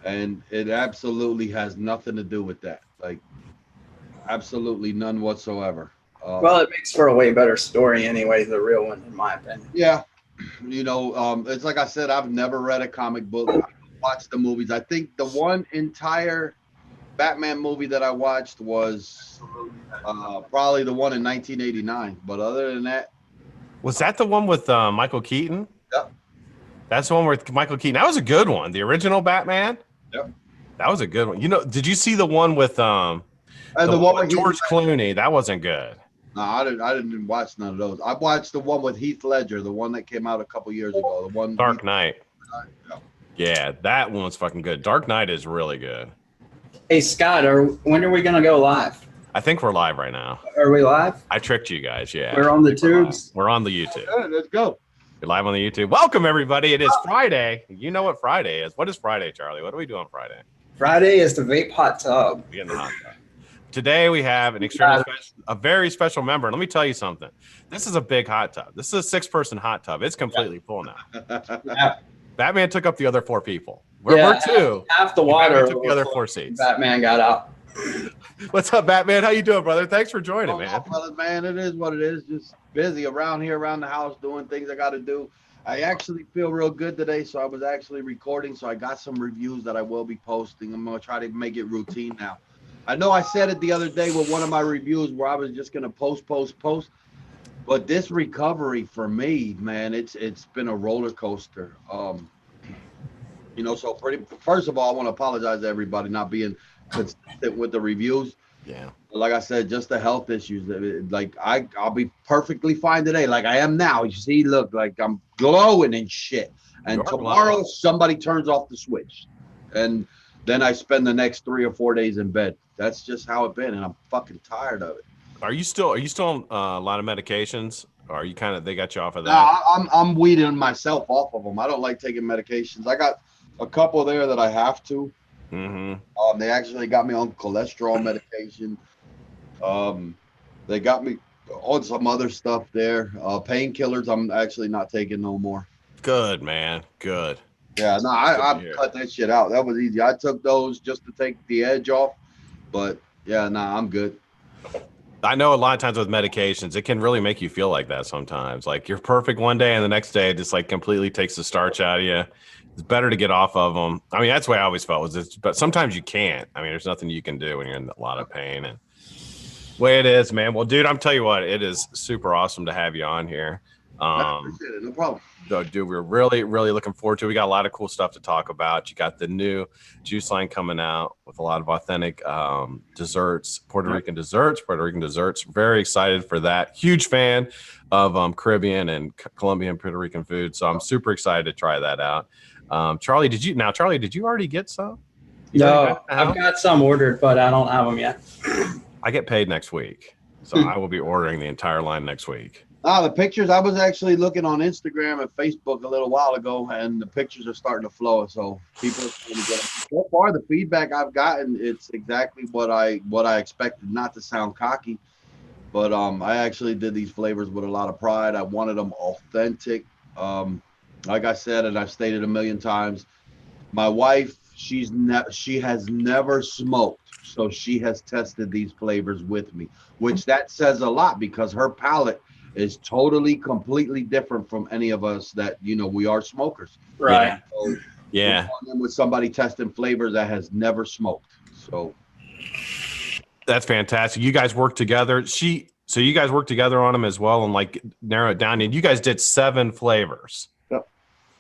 and it absolutely has nothing to do with that. Like, absolutely none whatsoever. Well, it makes for a way better story anyway, the real one, in my opinion. Yeah, it's like I said, I've never read a comic book. I watched the movies. I think the one entire Batman movie that I watched was probably the one in 1989. But other than that, Was that the one with Michael Keaton? yep, That's the one with Michael Keaton. That was a good one. The original Batman. yep. That was a good one. Did you see the one with And the one with Heath George Clooney? That wasn't good. No, I didn't watch none of those. I watched the one with Heath Ledger, the one that came out a couple years ago. The one Dark Knight. Yeah. Yeah, that one was fucking good. Dark Knight is really good. Hey, Scott, when are we going to go live? I think we're live right now. Are we live? I tricked you guys. Yeah, We're on the tubes. We're on the YouTube. Okay, let's go. You're live on the YouTube. Welcome everybody. It is Friday. You know what Friday is. What is Friday, Charlie? What do we do on Friday? Friday is the Vape Hot Tub. We get in the hot tub. Today we have a very special member. And let me tell you something. This is a big hot tub. This is a 6-person hot tub. It's completely full now. Yeah. Batman took up the other 4 people. We're 2. Half the water. Batman took the other 4 seats. Batman got out. What's up, Batman? How you doing, brother? Thanks for joining, man. Well, man, it is what it is. Just busy around the house, doing things I got to do. I actually feel real good today, so I was actually recording. So I got some reviews that I will be posting. I'm gonna try to make it routine now. I know I said it the other day with one of my reviews where I was just gonna post, but this recovery for me, man, it's been a roller coaster. So first of all, I want to apologize to everybody not being consistent with the reviews. Yeah. Like I said, just the health issues. Like I'll be perfectly fine today, like I am now. You see, look, like I'm glowing and shit. And tomorrow somebody turns off the switch, and then I spend the next 3 or 4 days in bed. That's just how it's been, and I'm fucking tired of it. Are you still on a lot of medications? Or are you they got you off of that? No, I'm weeding myself off of them. I don't like taking medications. I got a couple there that I have to. Mm-hmm. They actually got me on cholesterol medication. They got me on some other stuff there. Painkillers, I'm actually not taking no more. Good, man. Good. Yeah, no, I cut that shit out. That was easy. I took those just to take the edge off. But yeah, I'm good. I know a lot of times with medications, it can really make you feel like that sometimes. Like you're perfect one day and the next day it just like completely takes the starch out of you. It's better to get off of them. I mean, that's the way I always felt but sometimes you can't. I mean, there's nothing you can do when you're in a lot of pain. And way it is, man. Well, dude, I'm telling you what, it is super awesome to have you on here. I appreciate it. No problem. So, dude, we're really, really looking forward to it. We got a lot of cool stuff to talk about. You got the new juice line coming out with a lot of authentic desserts, Puerto Rican desserts. Very excited for that. Huge fan of Caribbean and Colombian Puerto Rican food. So I'm super excited to try that out. Charlie, did you already get some? No, I've got some ordered, but I don't have them yet. I get paid next week. So I will be ordering the entire line next week. The pictures, I was actually looking on Instagram and Facebook a little while ago, and the pictures are starting to flow. So people are starting to get them. So far, the feedback I've gotten, it's exactly what I expected. Not to sound cocky, but I actually did these flavors with a lot of pride. I wanted them authentic. Like I said, and I've stated a million times, my wife, she has never smoked. So she has tested these flavors with me, which that says a lot because her palate is totally, completely different from any of us that, we are smokers. Right. So yeah. With somebody testing flavors that has never smoked. So that's fantastic. You guys work together. So you guys work together on them as well and like narrow it down. And you guys did 7 flavors. Yep.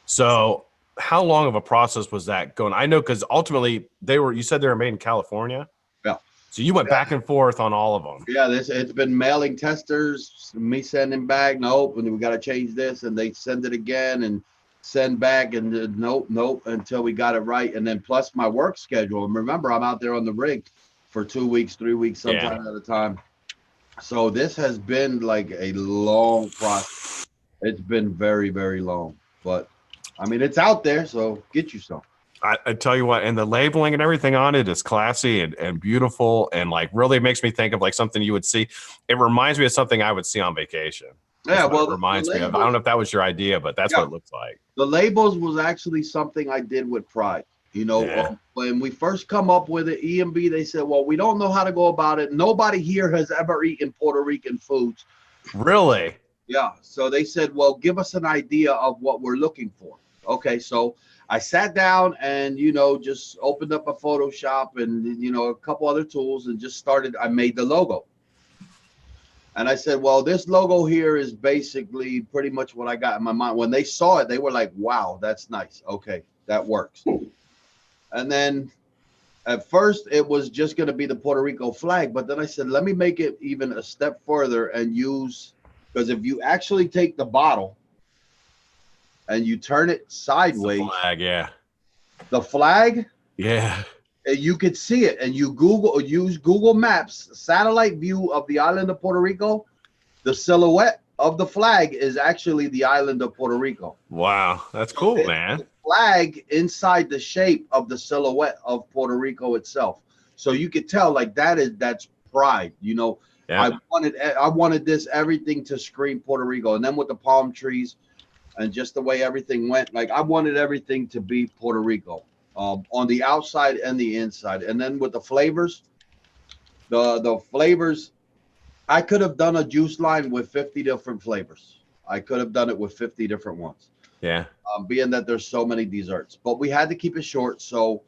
So how long of a process was that going? I know because ultimately you said they were made in California. Yeah. So you went back and forth on all of them. Yeah, it's been mailing testers, me sending back, nope, and we got to change this, and they send it again and send back, and nope, until we got it right. And then plus my work schedule. And remember, I'm out there on the rig for 2 weeks, 3 weeks, sometimes at a time. So this has been like a long process. It's been very, very long. But, I mean, it's out there, so get you some. I tell you what, and the labeling and everything on it is classy and beautiful and like really makes me think of like something you would see. It reminds me of something I would see on vacation. Yeah, well, it reminds me of. I don't know if that was your idea, but that's what it looks like. The labels was actually something I did with pride. You know, when we first come up with it, EMB, they said, well, we don't know how to go about it. Nobody here has ever eaten Puerto Rican foods. Really? Yeah. So they said, well, give us an idea of what we're looking for. Okay. So I sat down and, you know, just opened up a Photoshop and, you know, a couple other tools and just started. I made the logo. And I said, well, this logo here is basically pretty much what I got in my mind. When they saw it, they were like, wow, that's nice. Okay, that works. And then at first it was just going to be the Puerto Rico flag. But then I said, let me make it even a step further and use, because if you actually take the bottle and you turn it sideways, the flag, yeah. The flag, yeah. You could see it, and you use Google Maps satellite view of the island of Puerto Rico. The silhouette of the flag is actually the island of Puerto Rico. Wow, that's cool, man. The flag inside the shape of the silhouette of Puerto Rico itself, so you could tell like that's pride. You know, yeah. I wanted this everything to scream Puerto Rico, and then with the palm trees, and just the way everything went, like I wanted everything to be Puerto Rico. On the outside and the inside. And then with the flavors, the flavors, I could have done a juice line with 50 different flavors. I could have done it with 50 different ones. Yeah. Being that there's so many desserts, but we had to keep it short. So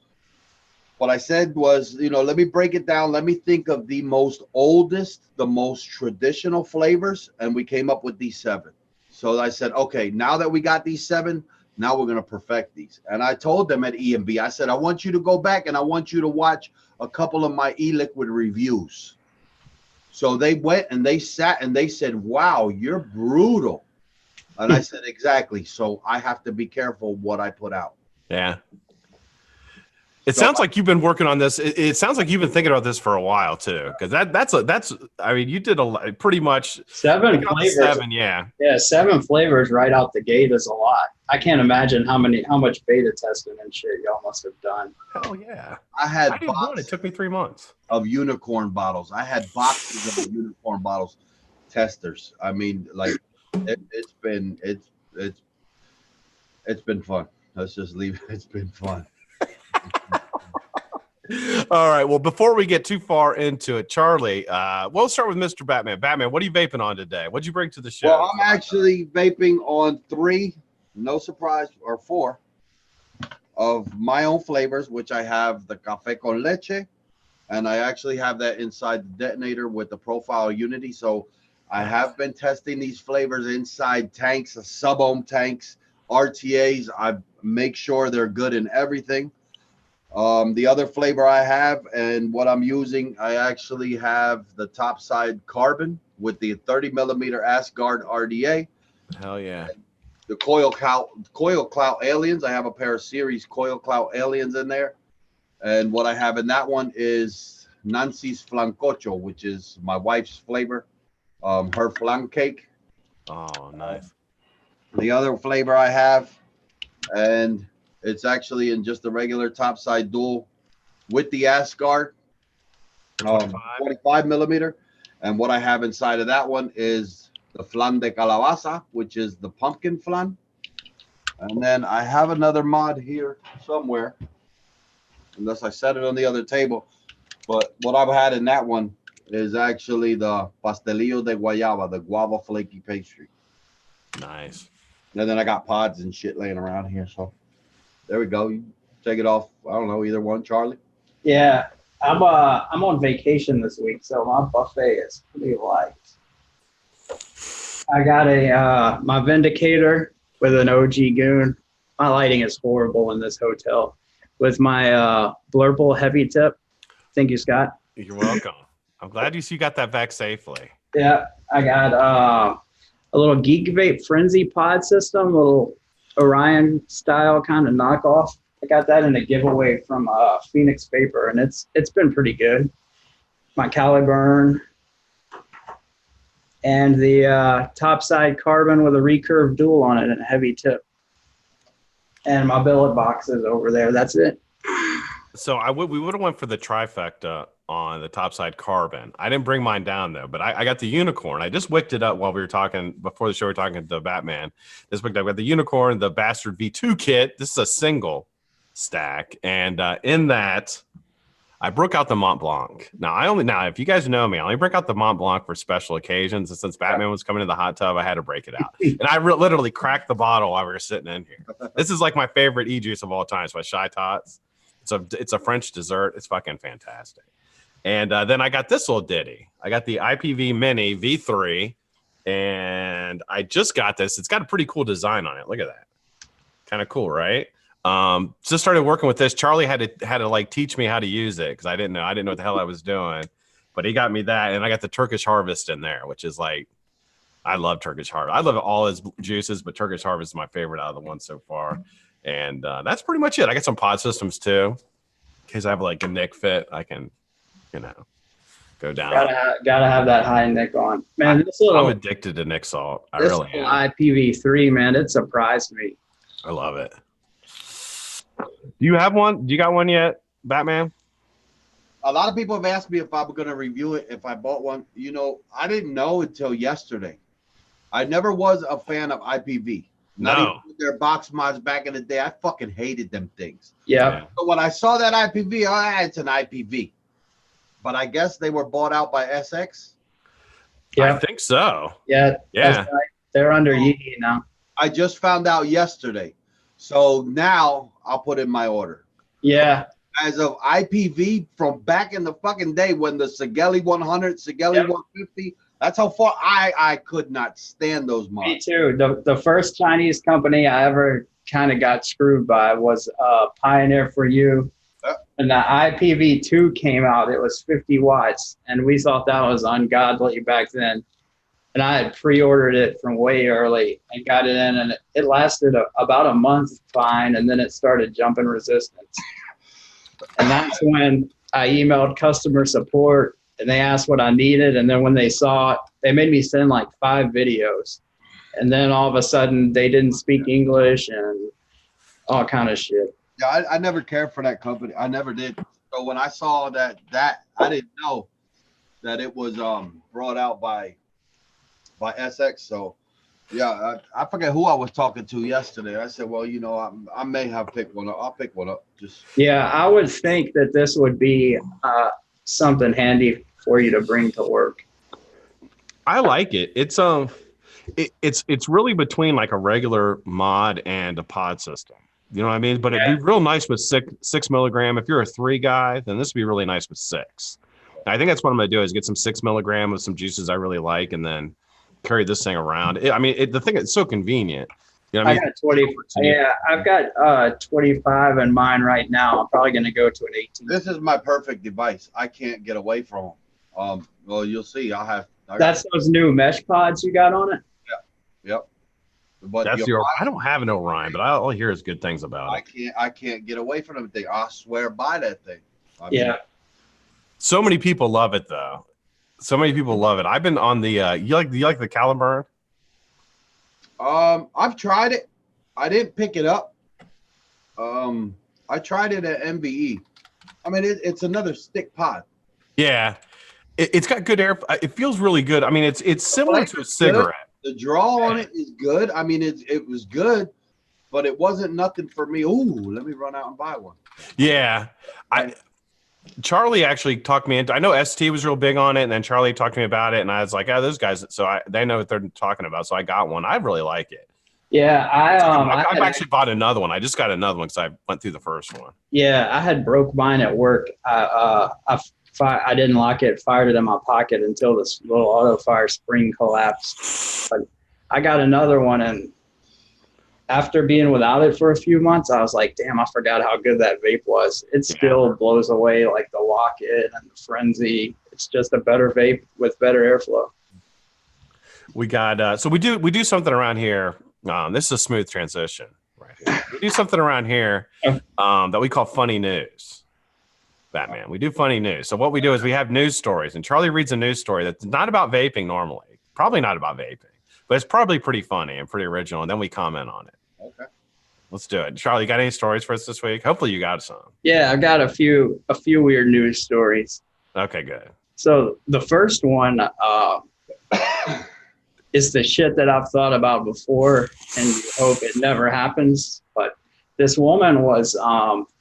what I said was, you know, let me break it down. Let me think of the most oldest, the most traditional flavors. And we came up with these 7. So I said, okay, now that we got these 7, now we're going to perfect these. And I told them at EMB, I said, I want you to go back and I want you to watch a couple of my e-liquid reviews. So they went and they sat and they said, wow, you're brutal. And I said, exactly. So I have to be careful what I put out. Yeah. It sounds like you've been working on this. It sounds like you've been thinking about this for a while too, because that's. I mean, you did pretty much 7 flavors. 7, yeah. 7 flavors right out the gate is a lot. I can't imagine how much beta testing and shit y'all must have done. Hell yeah! I did one. It took me 3 months of unicorn bottles. I had boxes of unicorn bottles testers. I mean, like it's been fun. Let's just leave it. It's been fun. All right. Well, before we get too far into it, Charlie, we'll start with Mr. Batman. Batman, what are you vaping on today? What'd you bring to the show? Well, I'm actually vaping on 3, no surprise, or 4 of my own flavors, which I have the Café con Leche, and I actually have that inside the detonator with the Profile Unity. So I have been testing these flavors inside tanks, sub-ohm tanks, RTAs. I make sure they're good in everything. The other flavor I have and what I'm using, I actually have the topside carbon with the 30 millimeter Asgard RDA. Hell yeah. The coil clout aliens. I have a pair of series coil clout aliens in there. And what I have in that one is Nancy's Flancocho, which is my wife's flavor. Her flan cake. Oh, nice. The other flavor I have, and it's actually in just a regular topside dual with the Asgard, 25 millimeter. And what I have inside of that one is the flan de calabaza, which is the pumpkin flan. And then I have another mod here somewhere, unless I set it on the other table. But what I've had in that one is actually the pastelillo de guayaba, the guava flaky pastry. Nice. And then I got pods and shit laying around here. So there we go. You take it off. I don't know, either one, Charlie. Yeah, I'm on vacation this week, so my buffet is pretty light. I got my Vindicator with an OG Goon. My lighting is horrible in this hotel. With my Blurple heavy tip. Thank you, Scott. You're welcome. I'm glad you got that back safely. Yeah, I got a little Geek Vape Frenzy pod system, a little Orion style kind of knockoff. I got that in a giveaway from Phoenix Vapor, and it's been pretty good. My Caliburn and the topside carbon with a recurve dual on it and a heavy tip. And my billet boxes over there. That's it. So we would have went for the trifecta on the topside carbon. I didn't bring mine down though, but I got the unicorn. I just wicked it up while we were talking before the show. We were talking to Batman. This week I got the unicorn, the Bastard V2 kit. This is a single. stack, and in that, I broke out the Mont Blanc. Now, if you guys know me, I only break out the Mont Blanc for special occasions. And since Batman was coming to the hot tub, I had to break it out. And I literally cracked the bottle while we were sitting in here. This is like my favorite e-juice of all time. It's by Shy Tots. It's a French dessert. It's fucking fantastic. And then I got this little ditty. I got the IPV Mini V3, and I just got this. It's got a pretty cool design on it. Look at that. Kind of cool, right? Just started working with this. Charlie had to like teach me how to use it because I didn't know what the hell I was doing. But he got me that, and I got the Turkish Harvest in there, which is like, I love Turkish Harvest. I love all his juices, but Turkish Harvest is my favorite out of the ones so far. And that's pretty much it. I got some pod systems too, in case I have like a Nick fit. I can, go down. Gotta have that high Nick on, man. I'm addicted to Nick Salt. I really am. IPv3, man, it surprised me. I love it. Do you have one? Do you got one yet, Batman? A lot of people have asked me if I was going to review it, if I bought one. I didn't know until yesterday. I never was a fan of IPV. Not even with their box mods back in the day. I fucking hated them things. Yeah. So when I saw that IPV, it's an IPV. But I guess they were bought out by SX. Yeah, I think so. Yeah. Right. They're under Yee now. I just found out yesterday. So now I'll put in my order. Yeah. As of IPV from back in the fucking day when the Sigelli 100, Sigelli 150, that's how far I could not stand those mods. Me too. The first Chinese company I ever kind of got screwed by was Pioneer for You. And the IPv2 came out. It was 50 watts. And we thought that was ungodly back then. And I had pre-ordered it from way early and got it in. And it lasted about a month fine. And then it started jumping resistance. And that's when I emailed customer support. And they asked what I needed. And then when they saw it, they made me send like 5 videos. And then all of a sudden, they didn't speak English and all kind of shit. Yeah, I never cared for that company. I never did. So when I saw that I didn't know that it was brought out by SX. So yeah, I forget who I was talking to yesterday. I said, well, I may have picked one up. I'll pick one up. Yeah, I would think that this would be something handy for you to bring to work. I like it. It's really between like a regular mod and a pod system. You know what I mean? But it'd be real nice with 6 milligram. If you're a 3 guy, then this would be really nice with 6. I think that's what I'm going to do is get some 6 milligram with some juices I really like, and then carry this thing around. The thing is so convenient. You know what I mean? I got 20. Yeah, I've got 25 in mine right now. I'm probably going to go to an 18. This is my perfect device. I can't get away from them. Well, you'll see. That's those new mesh pods you got on it? Yeah. Yep. But that's I don't have an Orion, but all I hear is good things about it. I can't get away from them. I swear by that thing. So many people love it though. So many people love it. I've been on the you like the Caliburn? I've tried it. I didn't pick it up. I tried it at MBE. I mean, it's another stick pod. Yeah, it's got good air. It feels really good. I mean, it's similar to a cigarette. The draw on it is good. I mean, it was good, but it wasn't nothing for me. Ooh, let me run out and buy one. Yeah, Charlie actually talked me into. I know ST was real big on it, and then Charlie talked to me about it, and I was like, those guys. So they know what they're talking about. So I got one. I really like it. Yeah, I've actually bought another one. I just got another one because I went through the first one. Yeah, I had broke mine at work. I didn't lock it, fired it in my pocket until this little auto fire spring collapsed. But I got another one, and after being without it for a few months, I was like, damn, I forgot how good that vape was. It still blows away like the lock-it and the frenzy. It's just a better vape with better airflow. We got so we do something around here. This is a smooth transition right here. We do something around here that we call funny news. Batman. We do funny news. So what we do is we have news stories, and Charlie reads a news story that's not about vaping normally. Probably not about vaping, but it's probably pretty funny and pretty original, and then we comment on it. Okay. Let's do it. Charlie, you got any stories for us this week? Hopefully you got some. Yeah, I got a few weird news stories. Okay, good. So the first one is the shit that I've thought about before, and you hope it never happens. But this woman was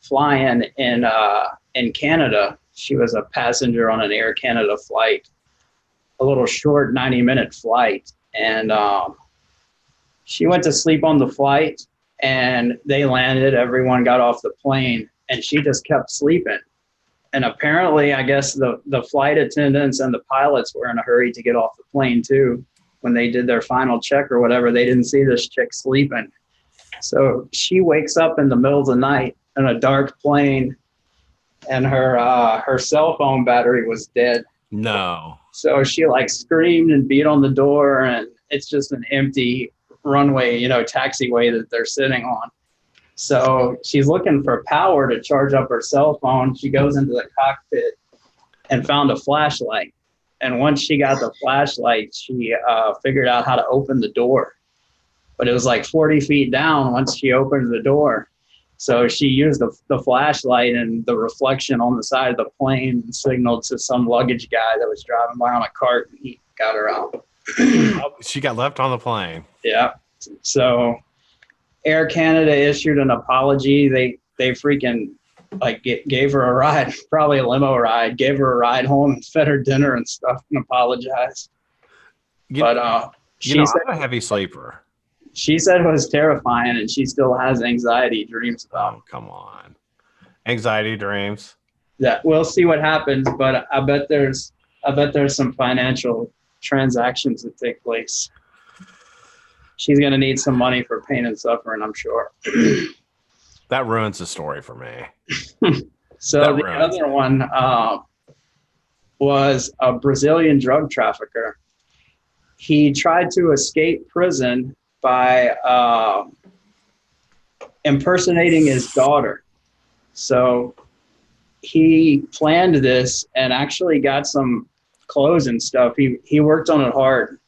flying in Canada. She was a passenger on an Air Canada flight, a little short 90-minute flight. And she went to sleep on the flight, and they landed. Everyone got off the plane, and she just kept sleeping. And apparently, I guess the flight attendants and the pilots were in a hurry to get off the plane too. When they did their final check or whatever, they didn't see this chick sleeping. So she wakes up in the middle of the night in a dark plane, and her cell phone battery was dead. No. So she like screamed and beat on the door, and it's just an empty runway, taxiway that they're sitting on. So she's looking for power to charge up her cell phone. She goes into the cockpit and found a flashlight. And once she got the flashlight, she figured out how to open the door. But it was like 40 feet down once she opened the door. So she used the flashlight and the reflection on the side of the plane and signaled to some luggage guy that was driving by on a cart, and he got her out. She got left on the plane. Yeah. So Air Canada issued an apology. They freaking gave her a ride, probably a limo ride, gave her a ride home and fed her dinner and stuff and apologized. I'm a heavy sleeper. She said it was terrifying, and she still has anxiety dreams about it. Oh, come on. Anxiety dreams. Yeah, we'll see what happens, but I bet there's some financial transactions that take place. She's going to need some money for pain and suffering, I'm sure. That ruins the story for me. So the other one was a Brazilian drug trafficker. He tried to escape prison by impersonating his daughter. So he planned this and actually got some clothes and stuff. He worked on it hard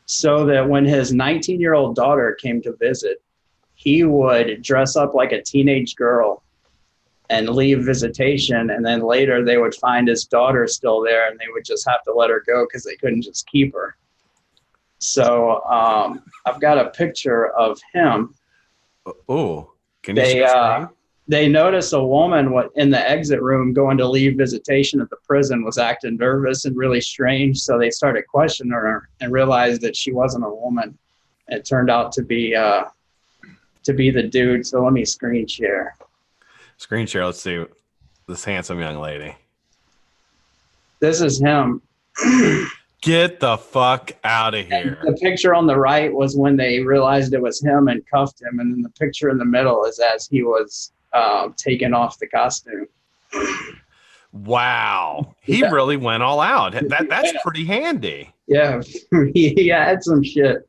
so that when his 19-year-old daughter came to visit, he would dress up like a teenage girl and leave visitation. And then later they would find his daughter still there, and they would just have to let her go because they couldn't just keep her. So I've got a picture of him. Oh, can you see? They noticed a woman in the exit room going to leave visitation at the prison was acting nervous and really strange. So they started questioning her and realized that she wasn't a woman. It turned out to be the dude. So let me screen share. Screen share. Let's see this handsome young lady. This is him. Get the fuck out of here. And the picture on the right was when they realized it was him and cuffed him. And then the picture in the middle is as he was taking off the costume. Wow. He really went all out. That's pretty handy. Yeah. He had some shit.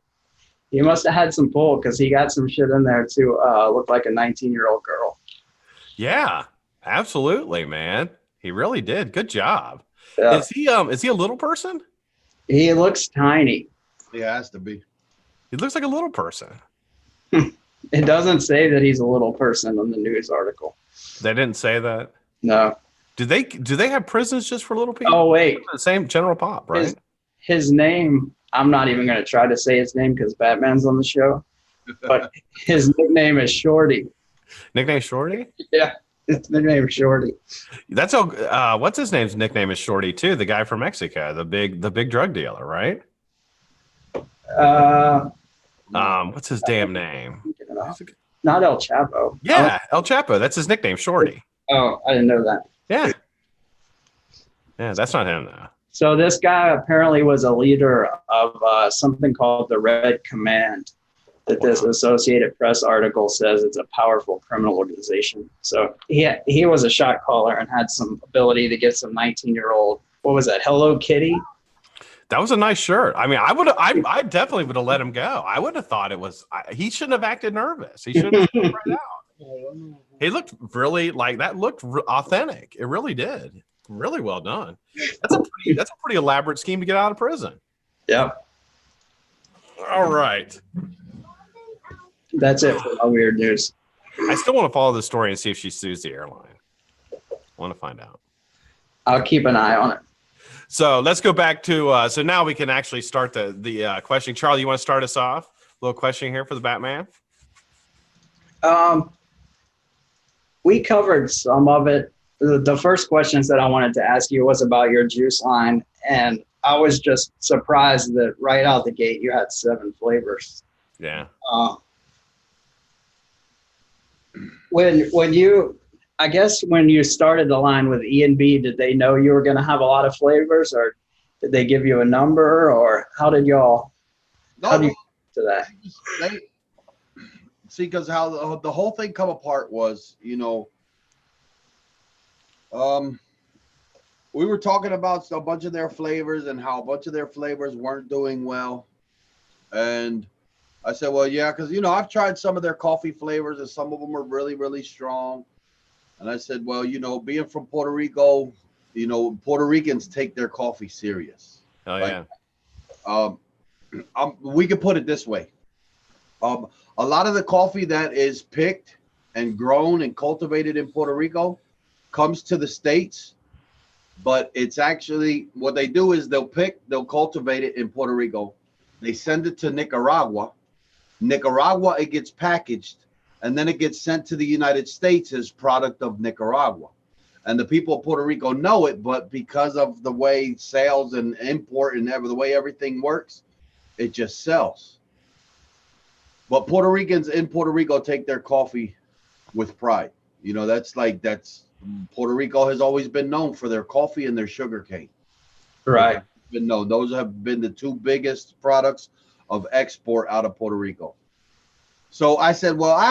He must have had some pull because he got some shit in there to look like a 19-year-old girl. Yeah, absolutely, man. He really did. Good job. Yeah. Is he a little person? He looks tiny. He has to be. He looks like a little person. It doesn't say that he's a little person on the news article. They didn't say that? No. Do they have prisons just for little people? Oh, wait. The same general pop, right? His name, I'm not even going to try to say his name because Batman's on the show. But his nickname is Shorty. Nickname Shorty? Yeah, his nickname is Shorty. That's what's his name's nickname is Shorty too. The guy from Mexico, the big drug dealer, right? What's his damn name? Not El Chapo. Yeah, El Chapo. That's his nickname, Shorty. Oh, I didn't know that. Yeah. Yeah, that's not him though. So this guy apparently was a leader of something called the Red Command. That this Associated Press article says it's a powerful criminal organization. So he was a shot caller and had some ability to get some 19-year-old, what was that, Hello Kitty? That was a nice shirt. I mean, I definitely would have let him go. I wouldn't have thought it was. He shouldn't have acted nervous. He should have right out. He looked really like that. Looked authentic. It really did. Really well done. That's a pretty elaborate scheme to get out of prison. Yep. All right. That's it for my weird news. I still want to follow the story and see if she sues the airline. I want to find out. I'll keep an eye on it. So let's go back to so now we can actually start the questioning. Charlie, you want to start us off? A little question here for the Batman? We covered some of it. The first questions that I wanted to ask you was about your juice line, and I was just surprised that right out the gate you had 7 flavors. Yeah. When you, I guess when you started the line with E&B, did they know you were going to have a lot of flavors, or did they give you a number, or how did y'all? No, how do you to that? They see, because how the whole thing come apart was, we were talking about a bunch of their flavors and how a bunch of their flavors weren't doing well, and I said, well, yeah, because I've tried some of their coffee flavors and some of them are really, really strong. And I said, well, being from Puerto Rico, Puerto Ricans take their coffee serious. Oh yeah. We could put it this way. A lot of the coffee that is picked and grown and cultivated in Puerto Rico comes to the States, but it's actually what they do is they'll cultivate it in Puerto Rico. They send it to Nicaragua. It gets packaged, and then it gets sent to the United States as product of Nicaragua. And the people of Puerto Rico know it, but because of the way sales and import and the way everything works, it just sells. But Puerto Ricans in Puerto Rico take their coffee with pride. That's Puerto Rico has always been known for their coffee and their sugar cane. Right. Those have been the 2 biggest products of export out of Puerto Rico. So I said, well, I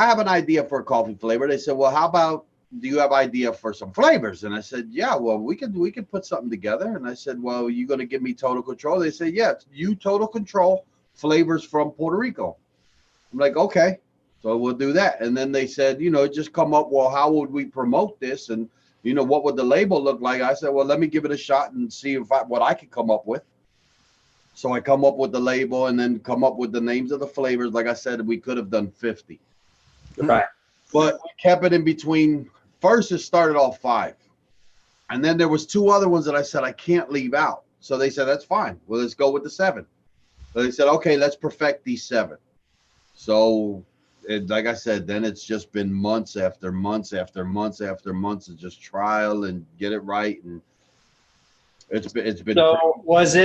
have an idea for a coffee flavor. They said, well, how about, do you have idea for some flavors? And I said, yeah, well, we could put something together. And I said, well, are you going to give me total control? They said, yeah, you total control flavors from Puerto Rico. I'm like, okay, so we'll do that. And then they said, just come up, well, how would we promote this? And, what would the label look like? I said, well, let me give it a shot and see what I could come up with. So I come up with the label and then come up with the names of the flavors. Like I said, we could have done 50. Right. But we kept it in between. First, it started off 5. And then there was 2 other ones that I said I can't leave out. So they said, that's fine. Well, let's go with the 7. So they said, okay, let's perfect these 7. So, like I said, then it's just been months after months after months after months of just trial and get it right. And it's been. So was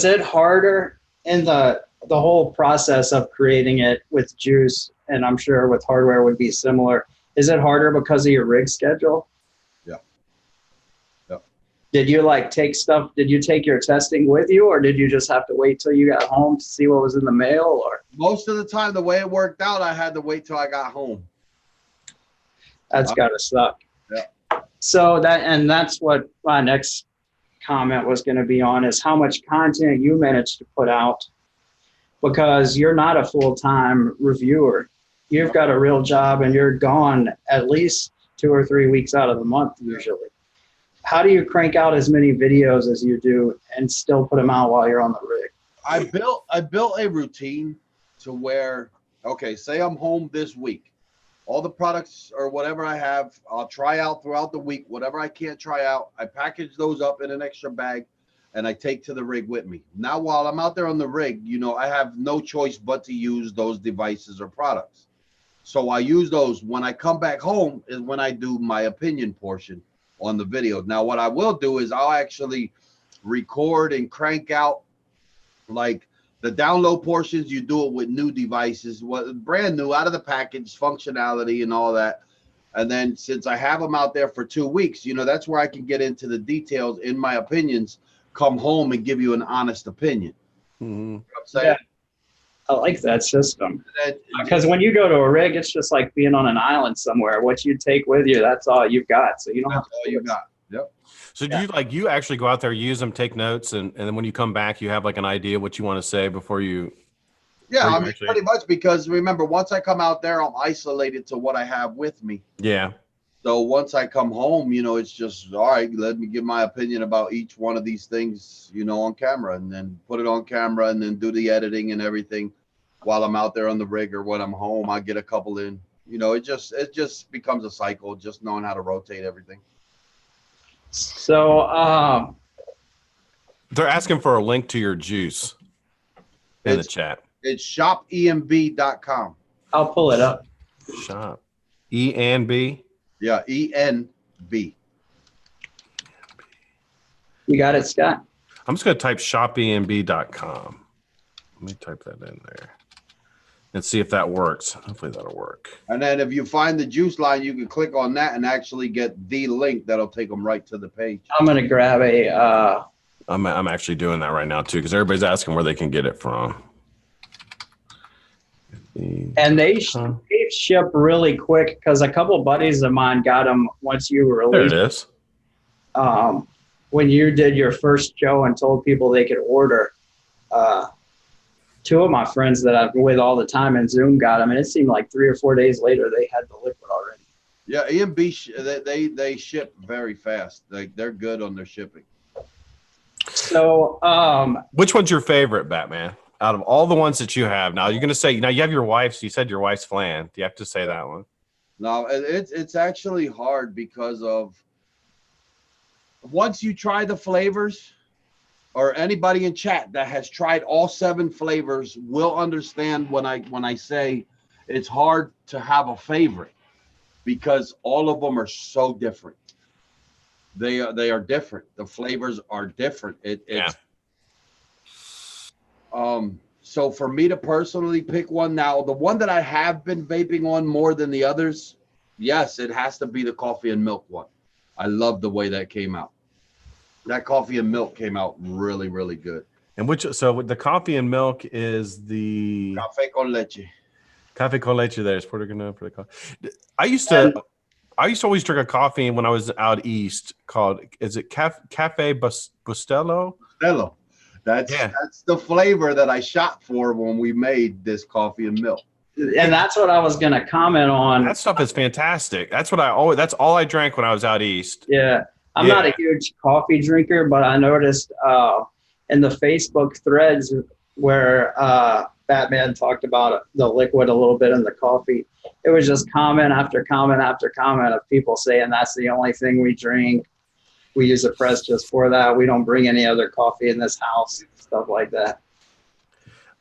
it harder in the whole process of creating it with juice, and I'm sure with hardware would be similar? Is it harder because of your rig schedule? Yeah. Did you did you take your testing with you, or did you just have to wait till you got home to see what was in the mail? Or most of the time, the way it worked out, I had to wait till I got home. That's gotta suck. Yeah. So that's what my next comment was going to be on, is how much content you managed to put out, because you're not a full-time reviewer. You've got a real job and you're gone at least 2 or 3 weeks out of the month usually. How do you crank out as many videos as you do and still put them out while you're on the rig? I built a routine to where, okay, say I'm home this week. All the products or whatever I have, I'll try out throughout the week. Whatever I can't try out, I package those up in an extra bag and I take to the rig with me. Now, while I'm out there on the rig, I have no choice but to use those devices or products. So I use those. When I come back home is when I do my opinion portion on the video. Now, what I will do is I'll actually record and crank out, like, the download portions. You do it with new devices, brand new, out of the package, functionality and all that. And then since I have them out there for 2 weeks, that's where I can get into the details in my opinions, come home and give you an honest opinion. Mm-hmm. You know what I'm saying? Yeah. I like that system, because when you go to a rig, it's just like being on an island somewhere. What you take with you, that's all you've got. So you don't have to. All you got. Yep. So do you actually go out there, use them, take notes, and then when you come back, you have like an idea what you want to say before you? Yeah, I mean, pretty much, because remember, once I come out there, I'm isolated to what I have with me. Yeah. So once I come home, it's just, all right, let me give my opinion about each one of these things, on camera, and then put it on camera and then do the editing and everything while I'm out there on the rig, or when I'm home, I get a couple in. It just becomes a cycle, just knowing how to rotate everything. So they're asking for a link to your juice in the chat. It's shopemb.com. I'll pull it up. Shop. E&B? Yeah, ENB. You got it, Scott? I'm just going to type shopenb.com. Let me type that in there and see if that works. Hopefully that'll work. And then if you find the juice line, you can click on that and actually get the link that'll take them right to the page. I'm going to grab a... I'm actually doing that right now, too, because everybody's asking where they can get it from. And they ship really quick because a couple buddies of mine got them once you released. There it is. When you did your first show and told people they could order, two of my friends that I'm with all the time in Zoom got them, and it seemed like 3 or 4 days later they had the liquid already. Yeah, EMB, they ship very fast. They're good on their shipping. So, which one's your favorite, Batman? Out of all the ones that you have, now you're going to say, now you have your wife's, you said your wife's flan. Do you have to say that one? No, it's actually hard because of once you try the flavors, or anybody in chat that has tried all 7 flavors will understand when I say it's hard to have a favorite because all of them are so different. They are different. The flavors are different. So for me to personally pick one now, the one that I have been vaping on more than the others, yes, it has to be the coffee and milk one. I love the way that came out. That coffee and milk came out really, really good. And so the coffee and milk is the Café con leche. Café con leche. There's Puerto Rican for the coffee. I used to always drink a coffee when I was out east called, is it Cafe Bustelo? Bustelo. That's the flavor that I shot for when we made this coffee and milk. And that's what I was going to comment on. That stuff is fantastic. That's all I drank when I was out east. Yeah. I'm not a huge coffee drinker, but I noticed in the Facebook threads where Batman talked about the liquid a little bit in the coffee, it was just comment after comment after comment of people saying that's the only thing we drink. We use a press just for that. We don't bring any other coffee in this house, stuff like that.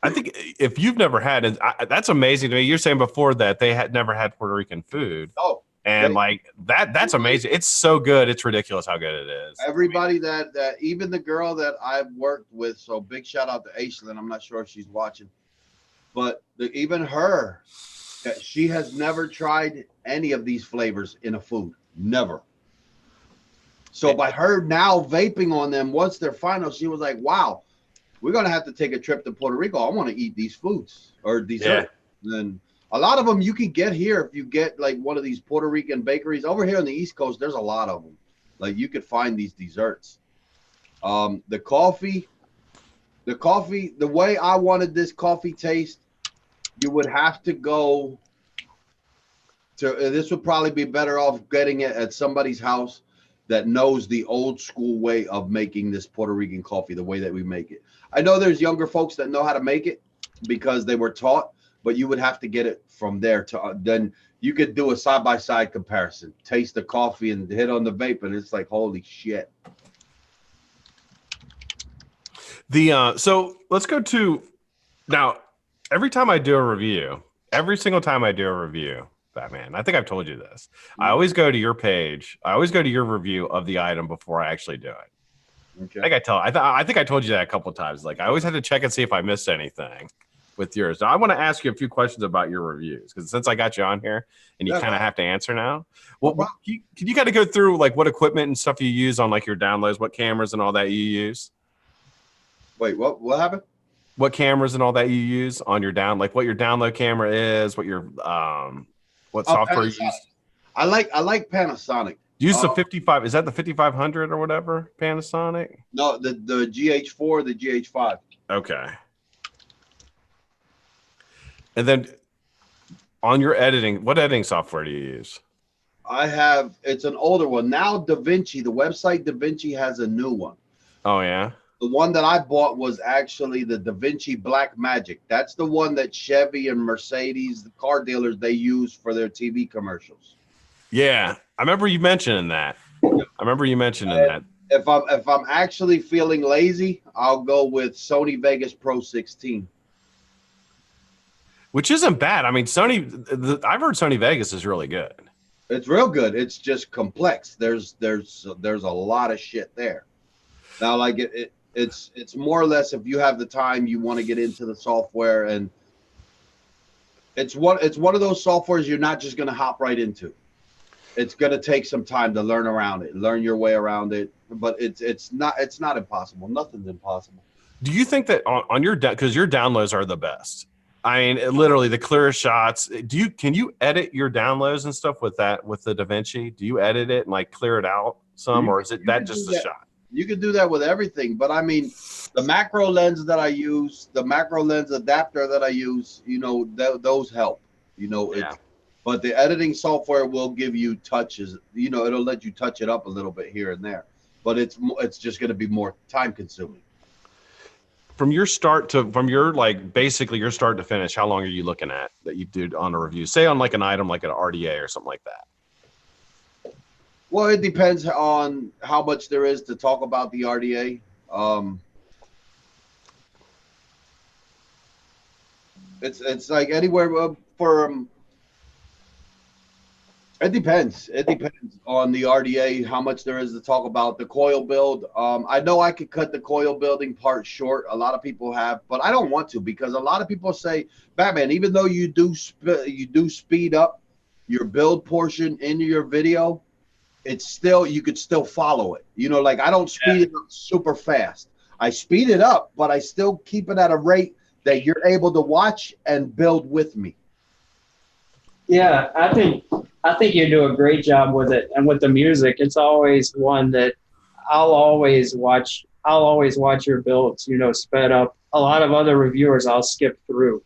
I think if you've never had it, that's amazing to me. You're saying before that they had never had Puerto Rican food. Oh. And like that's amazing. It's so good. It's ridiculous how good it is. Everybody that even the girl that I've worked with, so big shout out to Aislinn. I'm not sure if she's watching, but even her, she has never tried any of these flavors in a food. Never. So by her now vaping on them, once they're final, she was like, wow, we're going to have to take a trip to Puerto Rico. I want to eat these foods or dessert. Yeah. And a lot of them you can get here if you get like one of these Puerto Rican bakeries. Over here on the East Coast, there's a lot of them. Like you could find these desserts. The coffee, the way I wanted this coffee taste, you would have to go to, this would probably be better off getting it at somebody's house that knows the old school way of making this Puerto Rican coffee, the way that we make it. I know there's younger folks that know how to make it because they were taught, but you would have to get it from there to then you could do a side-by-side comparison, taste the coffee and hit on the vape, and it's like, holy shit. So let's go to now. Every time I do a review, every single time I do a review, Batman, I think I've told you this. I always go to your page. I always go to your review of the item before I actually do it. Okay. I think I told you that a couple of times. Like I always have to check and see if I missed anything with yours. Now I want to ask you a few questions about your reviews because since I got you on here and you kind of have to answer now. Well, can you kind of go through like what equipment and stuff you use on like your downloads, what cameras and all that you use? Wait, what happened? What cameras and all that you use on your like what your download camera is, what your what software you use? I like Panasonic. Use the 55. Is that the 5500 or whatever Panasonic? No, the GH4, the GH5. Okay. And then on your editing, what editing software do you use? It's an older one. Now DaVinci, the website DaVinci has a new one. Oh, yeah? The one that I bought was actually the DaVinci Black Magic. That's the one that Chevy and Mercedes, the car dealers, they use for their TV commercials. Yeah, I remember you mentioning that. That. If I'm actually feeling lazy, I'll go with Sony Vegas Pro 16. which isn't bad. I mean, I've heard Sony Vegas is really good. It's real good. It's just complex. There's a lot of shit there. Now, like it's more or less, if you have the time, you want to get into the software, and it's one of those softwares you're not just going to hop right into. It's going to take some time to learn around it, learn your way around it. But it's not impossible. Nothing's impossible. Do you think that on your because your downloads are the best? I mean, literally the clearest shots. Can you edit your downloads and stuff with the DaVinci? Do you edit it and like clear it out some, or is it that just a shot? You can do that with everything, but I mean, the macro lens that I use, the macro lens adapter that I use, those help. Yeah. But the editing software will give you touches. It'll let you touch it up a little bit here and there, but it's just going to be more time consuming. From your basically your start to finish, how long are you looking at that you do on a review? Say on like an item like an RDA or something like that. Well, it depends on how much there is to talk about the RDA. It's like anywhere from. It depends. It depends on the RDA, how much there is to talk about. The coil build. I know I could cut the coil building part short. A lot of people have, but I don't want to, because a lot of people say, Batman, even though you do speed up your build portion in your video, you could still follow it. Like I don't speed it up super fast. I speed it up, but I still keep it at a rate that you're able to watch and build with me. Yeah, I think you do a great job with it. And with the music, it's always one that I'll always watch your builds, sped up. A lot of other reviewers I'll skip through.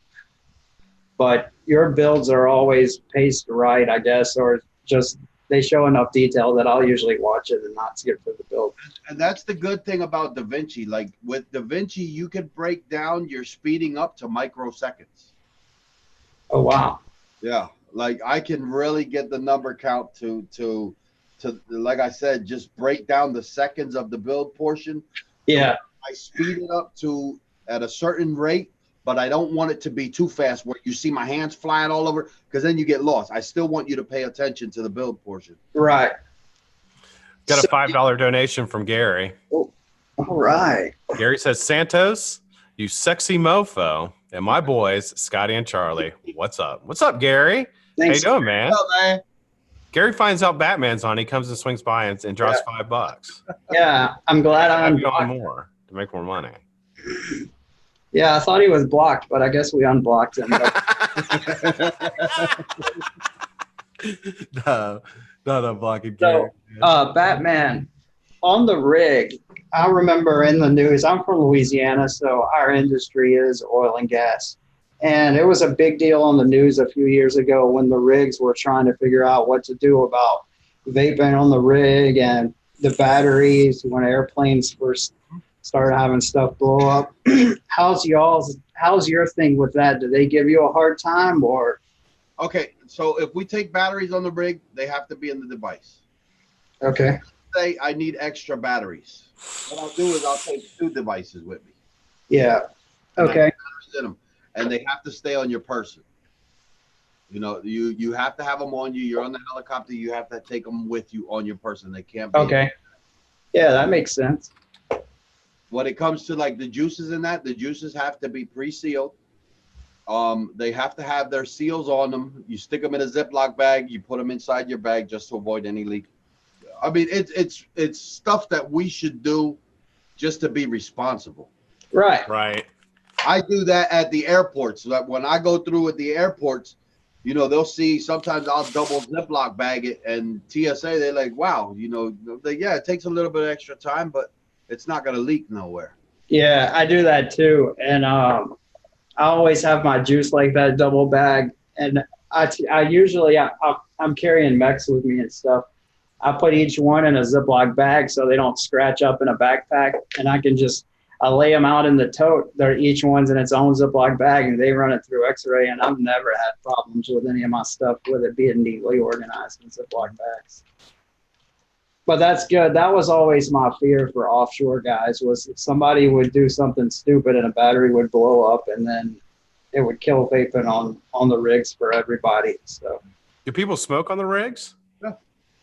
But your builds are always paced right, I guess, or just they show enough detail that I'll usually watch it and not skip through the build. And that's the good thing about DaVinci. Like with DaVinci, you can break down your speeding up to microseconds. Oh, wow. Yeah. Like I can really get the number count to like I said, just break down the seconds of the build portion. Yeah. I speed it up at a certain rate, but I don't want it to be too fast where you see my hands flying all over, because then you get lost. I still want you to pay attention to the build portion. Right. Got a $5 donation from Gary. Oh, all right. Gary says, Santos, you sexy mofo, and my boys, Scotty and Charlie. What's up? What's up, Gary? Thanks. How you doing, man? What's up, man? Gary finds out Batman's on. He comes and swings by and draws $5. Yeah, I'm glad I'm on more to make more money. Yeah, I thought he was blocked, but I guess we unblocked him. No, blocking Gary. So, Batman, on the rig, I remember in the news, I'm from Louisiana, so our industry is oil and gas. And it was a big deal on the news a few years ago when the rigs were trying to figure out what to do about vaping on the rig and the batteries when airplanes first started having stuff blow up. How's your thing with that? Do they give you a hard time or? Okay, so if we take batteries on the rig, they have to be in the device. Okay. Say I need extra batteries. What I'll do is I'll take 2 devices with me. Yeah. Okay. And they have to stay on your person. You have to have them on you. You're on the helicopter. You have to take them with you on your person. They can't be. Okay. Yeah, that makes sense. When it comes to like the juices in that, the juices have to be pre-sealed. They have to have their seals on them. You stick them in a Ziploc bag. You put them inside your bag just to avoid any leak. I mean, it's stuff that we should do just to be responsible. Right. Right. I do that at the airports. Like when I go through at the airports, they'll see sometimes I'll double Ziploc bag it, and TSA, they're like, wow, it takes a little bit of extra time, but it's not going to leak nowhere. Yeah, I do that too. And I always have my juice like that, double bag. And I usually, I'm carrying mechs with me and stuff. I put each one in a Ziploc bag so they don't scratch up in a backpack, and I lay them out in the tote. Each one's in its own Ziploc bag, and they run it through X-ray, and I've never had problems with any of my stuff with it being neatly organized in Ziploc bags. But that's good. That was always my fear for offshore guys, was if somebody would do something stupid and a battery would blow up, and then it would kill vaping on the rigs for everybody. So Do people smoke on the rigs?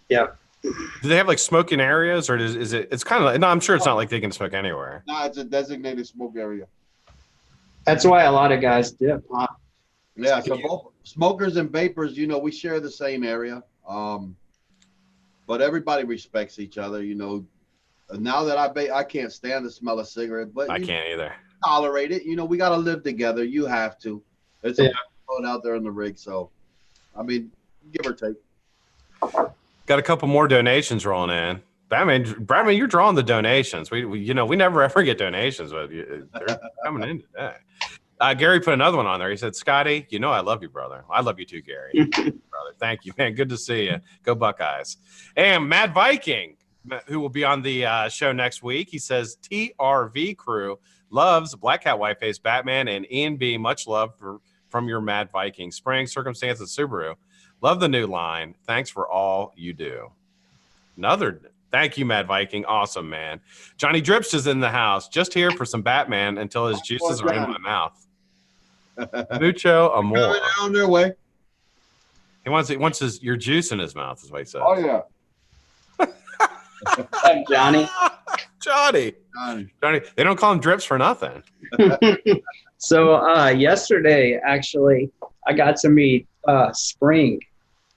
yeah. Do they have like smoking areas, or is it? It's kind of like, no. I'm sure it's not like they can smoke anywhere. No, it's a designated smoke area. That's why a lot of guys dip, huh? Yeah, so both smokers and vapors, you know, we share the same area. But everybody respects each other, you know. Now that I can't stand the smell of cigarette, but I can't either. tolerate it. You know, we got to live together. You have to. It's a lot out there in the rig, so I mean, give or take. Got a couple more donations rolling in. Batman, you're drawing the donations. We you know, we never ever get donations, but they're coming in today. Gary put another one on there. He said, Scotty, you know I love you, brother. I love you too, Gary. Brother, thank you, man. Good to see you. Go Buckeyes. And Mad Viking, who will be on the show next week, he says, TRV crew loves Black Cat White Face Batman and Ian B. Much love from your Mad Viking. Spring Circumstances Subaru. Love the new line. Thanks for all you do. Thank you, Mad Viking. Awesome, man. Johnny Drips is in the house, just here for some Batman until his juices are in my mouth. Mucho amor. On their way. He wants your juice in his mouth, is what he says. Oh yeah. Johnny. Johnny. They don't call him Drips for nothing. So yesterday, actually, I got to meet Spring.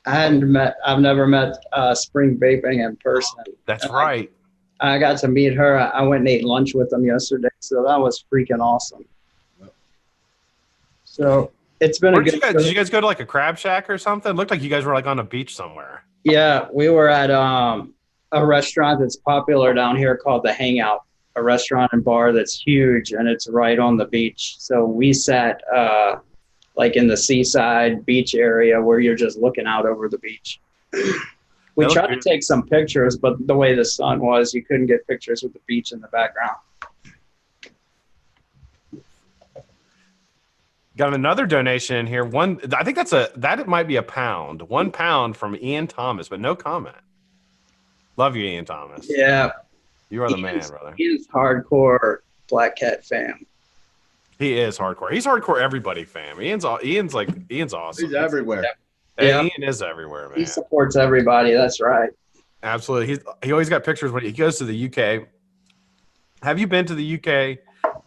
I've never met Spring Vaping in person. That's right. I got to meet her. I went and ate lunch with them yesterday, so that was freaking awesome. So it's been Did you guys go to like a crab shack or something? It looked like you guys were like on a beach somewhere. Yeah, we were at a restaurant that's popular down here called The Hangout, a restaurant and bar that's huge, and it's right on the beach. So we sat like in the seaside beach area where you're just looking out over the beach. We tried to take some pictures, but the way the sun was, you couldn't get pictures with the beach in the background. Got another donation in here. I think that might be a pound. 1 pound from Ian Thomas, but no comment. Love you, Ian Thomas. Yeah. You are the man, brother. Ian's hardcore Blackcatfam. He is hardcore. He's hardcore everybody fam. Ian's awesome. He's everywhere. Yeah. Ian is everywhere, man. He supports everybody. That's right. Absolutely. He always got pictures when he goes to the UK. Have you been to the UK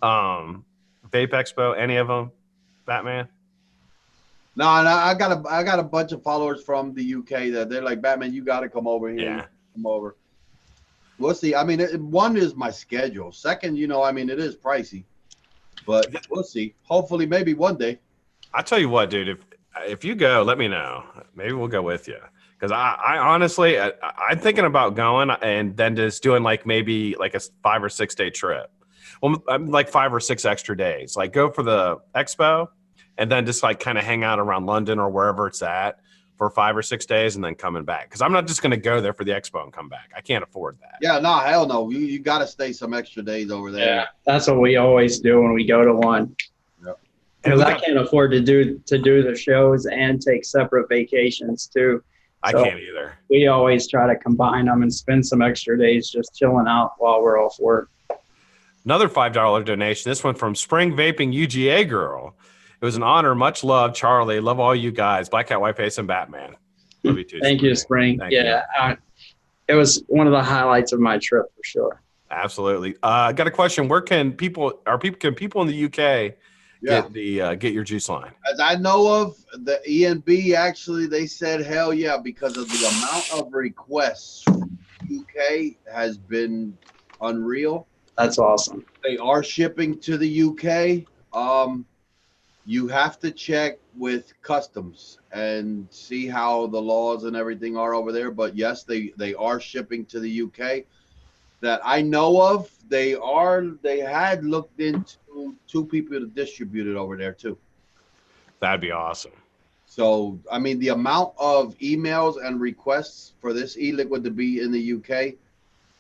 Vape Expo? Any of them, Batman? No, I got a bunch of followers from the UK that they're like, Batman, you got to come over here. Yeah. Come over. We'll see. I mean, one is my schedule. Second, you know, I mean, it is pricey, but we'll see. Hopefully, maybe one day. I tell you what, dude. If you go, let me know. Maybe we'll go with you. Because I honestly, I'm thinking about going and then just doing like maybe like a 5 or 6 day trip. Well, like 5 or 6 extra days. Like go for the expo and then just like kind of hang out around London or wherever it's at for 5 or 6 days and then coming back. Because I'm not just going to go there for the expo and come back. I can't afford that. Yeah, no, hell no. You got to stay some extra days over there. Yeah, that's what we always do when we go to one. Yep. Because I can't afford to do the shows and take separate vacations too. I can't either. We always try to combine them and spend some extra days just chilling out while we're off work. Another $5 donation. This one from Spring Vaping UGA Girl. It was an honor. Much love, Charlie. Love all you guys. Black Cat, White Face, and Batman. Love you too. Thank you, Spring. Thank you. It was one of the highlights of my trip for sure. Absolutely. I got a question. Where can people in the UK get your juice line? As I know of, the ENB actually, they said hell yeah, because of the amount of requests from the UK has been unreal. That's awesome. They are shipping to the UK. You have to check with customs and see how the laws and everything are over there. But yes, they are shipping to the UK. That I know of, they had looked into 2 people to distribute it over there too. That'd be awesome. So I mean, the amount of emails and requests for this e-liquid to be in the UK,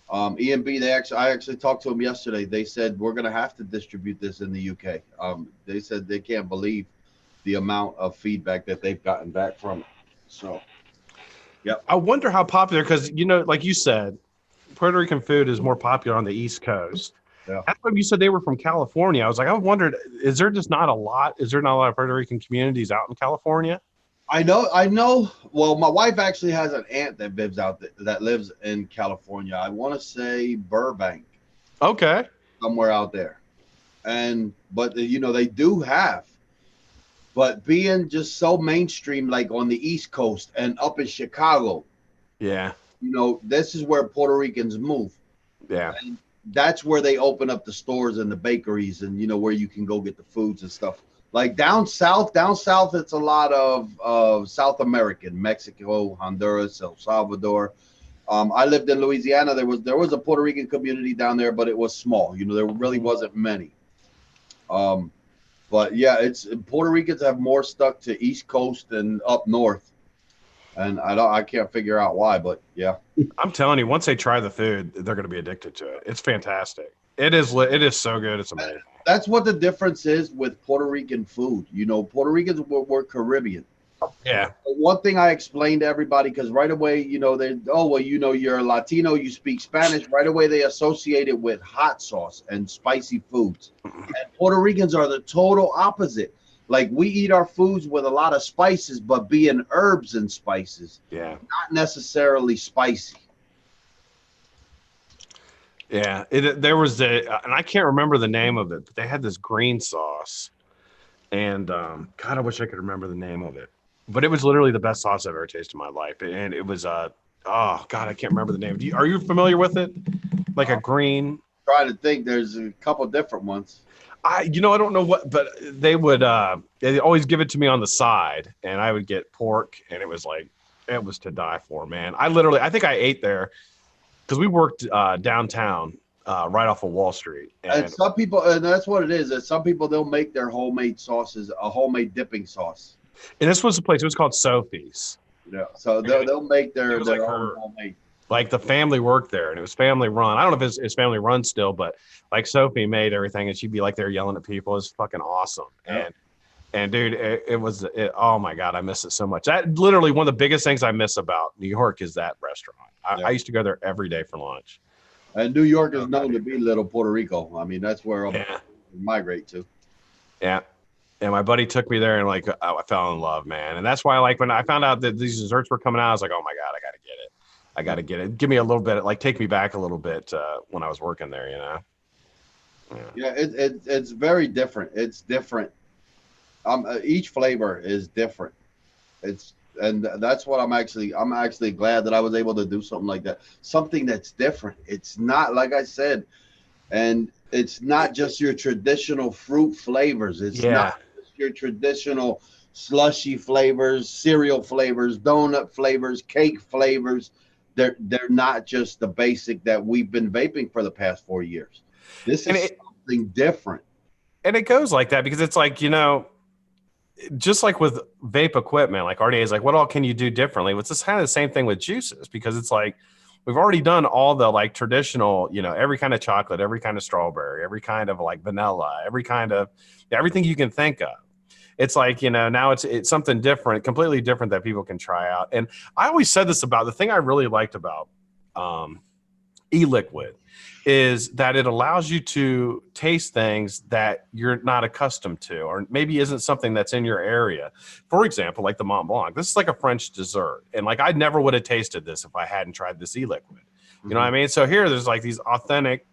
EMB, I actually talked to them yesterday. They said we're gonna have to distribute this in the UK. They said they can't believe the amount of feedback that they've gotten back from it. So, yeah. I wonder how popular, because like you said, Puerto Rican food is more popular on the East Coast. Yeah. That's when you said they were from California. I was like, I wondered, is there not a lot of Puerto Rican communities out in California? I know. Well, my wife actually has an aunt that lives out there, that lives in California. I want to say Burbank, Okay. somewhere out there. But you know, they do have, but being just so mainstream, like on the East Coast and up in Chicago, Yeah. you know, this is where Puerto Ricans move. Yeah. And that's where they open up the stores and the bakeries, and you know, where you can go get the foods and stuff. Like down south, it's a lot of South American, Mexico, Honduras, El Salvador. I lived in Louisiana. There was a Puerto Rican community down there, but it was small. You know, there really wasn't many. But yeah, it's Puerto Ricans have more stuck to East Coast and up north, and I can't figure out why, but yeah. I'm telling you, once they try the food, they're going to be addicted to it. It's fantastic. It is so good. It's amazing. That's what the difference is with Puerto Rican food. You know, Puerto Ricans were Caribbean. Yeah. But one thing I explained to everybody, because right away, you know, you know, you're a Latino, you speak Spanish. Right away, they associate it with hot sauce and spicy foods. And Puerto Ricans are the total opposite. Like, we eat our foods with a lot of spices, but being herbs and spices. Yeah. Not necessarily spicy. Yeah. There was and I can't remember the name of it, but they had this green sauce. And God, I wish I could remember the name of it. But it was literally the best sauce I've ever tasted in my life. And it was oh God, I can't remember the name. Are you familiar with it? Like a green. Trying to think, there's a couple different ones. I don't know what, but they would they always give it to me on the side, and I would get pork, and it was to die for, man. I think I ate there because we worked downtown, right off of Wall Street. And some people, and that's what it is. That some people, they'll make their homemade sauces, a homemade dipping sauce. And this was the place. It was called Sophie's. Yeah, so they'll make their like own homemade. Like the family worked there, and it was family run. I don't know if it's family run still, but like Sophie made everything, and she'd be like there yelling at people. It was fucking awesome. Yeah. And dude, it was oh my God, I miss it so much. That literally one of the biggest things I miss about New York is that restaurant. I used to go there every day for lunch. And New York is known to be little Puerto Rico. I mean, that's where I migrate to. Yeah. And my buddy took me there, and like I fell in love, man. And that's why, like, when I found out that these desserts were coming out, I was like, oh my God, I gotta get it. I got to get it. Give me a little bit, like take me back a little bit when I was working there, you know? Yeah, it's very different. It's different. Each flavor is different. And that's what I'm actually glad that I was able to do something like that. Something that's different. It's not, like I said, and it's not just your traditional fruit flavors. It's not just your traditional slushy flavors, cereal flavors, donut flavors, cake flavors. They're not just the basic that we've been vaping for the past 4 years. This is something different. And it goes like that because it's like, you know, just like with vape equipment, like RDA is like, what all can you do differently? It's just kind of the same thing with juices, because it's like we've already done all the like traditional, you know, every kind of chocolate, every kind of strawberry, every kind of like vanilla, everything you can think of. It's like, you know, now it's something different, completely different that people can try out. And I always said this about the thing I really liked about e-liquid is that it allows you to taste things that you're not accustomed to, or maybe isn't something that's in your area. For example, like the Mont Blanc, this is like a French dessert. And like, I never would have tasted this if I hadn't tried this e-liquid. You know what I mean? So here there's like these authentic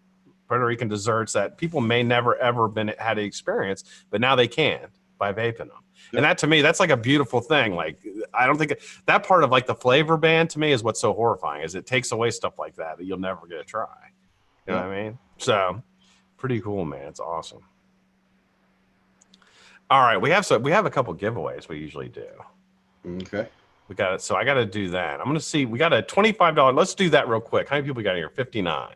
Puerto Rican desserts that people may never, ever had to experience, but now they can by vaping them. Yep. And that, to me, that's like a beautiful thing. Like, I don't think that part of like the flavor ban to me is what's so horrifying, is it takes away stuff like that you'll never get to try. You know what I mean? So pretty cool, man. It's awesome. All right. We have a couple giveaways we usually do. Okay. We got it. So I got to do that. I'm going to see, we got a $25. Let's do that real quick. How many people we got here? 59.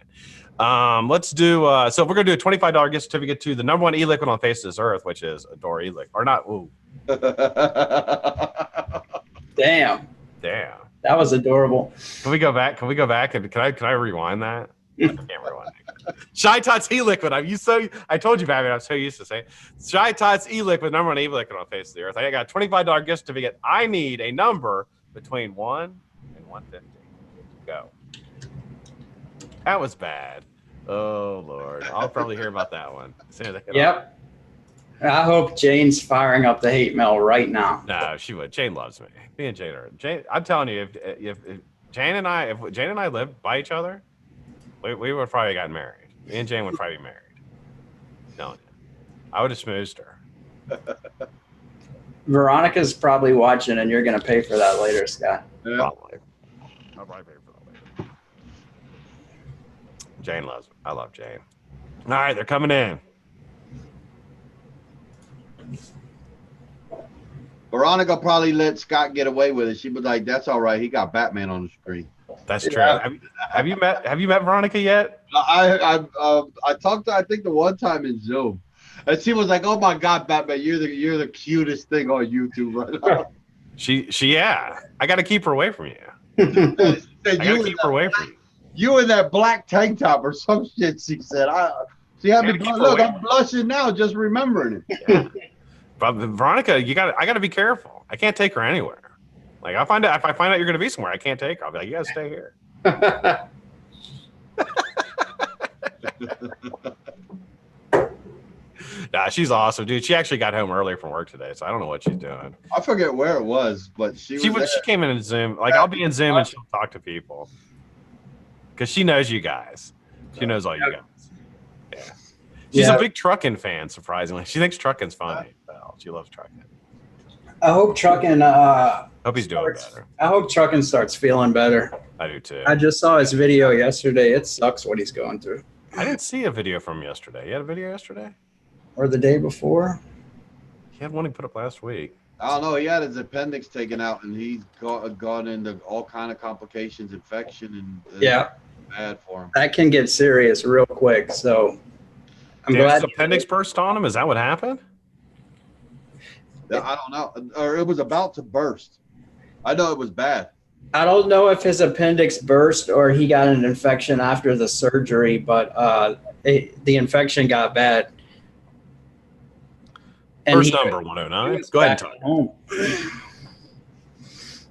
Let's do, so if we're going to do a $25 gift certificate to the #1 e-liquid on the face of this earth, which is Adore e-liquid, or not. Ooh. Damn. That was adorable. Can we go back? Can I rewind that? I can't rewind it. Shy Tots e-liquid. I told you, Batman, I'm so used to saying Shy Tots e-liquid, #1 e-liquid on the face of the earth. I got a $25 gift certificate. I need a number between 1 and 150. Go. That was bad. Oh Lord, I'll probably hear about that one. As soon as I get Yep. I hope Jane's firing up the hate mail right now. No, she would. Jane loves me. Me and Jane are. Jane, I'm telling you, if Jane and I lived by each other, we would probably gotten married. Me and Jane would probably be married. No, I would have smoozed her. Veronica's probably watching, and you're going to pay for that later, Scott. Yeah. Probably. I'll probably pay for that later. Jane loves me. I love Jane. All right, they're coming in. Veronica probably let Scott get away with it. She was like, "That's all right. He got Batman on the screen." That's true. Have you met Veronica yet? I talked to her, I think the one time in Zoom, and she was like, "Oh my God, Batman, you're the cutest thing on YouTube right now." Yeah. I got to keep her away from you. She I said, got to keep her away from you. You in that black tank top or some shit. She said, "She had me look. I'm blushing now just remembering it." Yeah. But Veronica, I got to be careful. I can't take her anywhere. Like if I find out you're going to be somewhere, I can't take her. I'll be like, you got to stay here. Nah, she's awesome, dude. She actually got home early from work today, so I don't know what she's doing. I forget where it was, but she came in Zoom. Like I'll be in Zoom and she'll talk to people because she knows you guys. She knows all you guys. Yeah, she's a big trucking fan. Surprisingly, she thinks trucking's funny. Well, she loves trucking. I hope trucking. Hope he's doing better. I hope trucking starts feeling better. I do too. I just saw his video yesterday. It sucks what he's going through. I didn't see a video from yesterday. You had a video yesterday? Or the day before? He had one he put up last week. I don't know. He had his appendix taken out, and he's gone into all kind of complications, infection, and bad for him. That can get serious real quick. So I'm glad. His appendix burst on him. Is that what happened? I don't know, or it was about to burst. I know it was bad. I don't know if his appendix burst or he got an infection after the surgery, but the infection got bad. And First number 109. Go ahead and talk.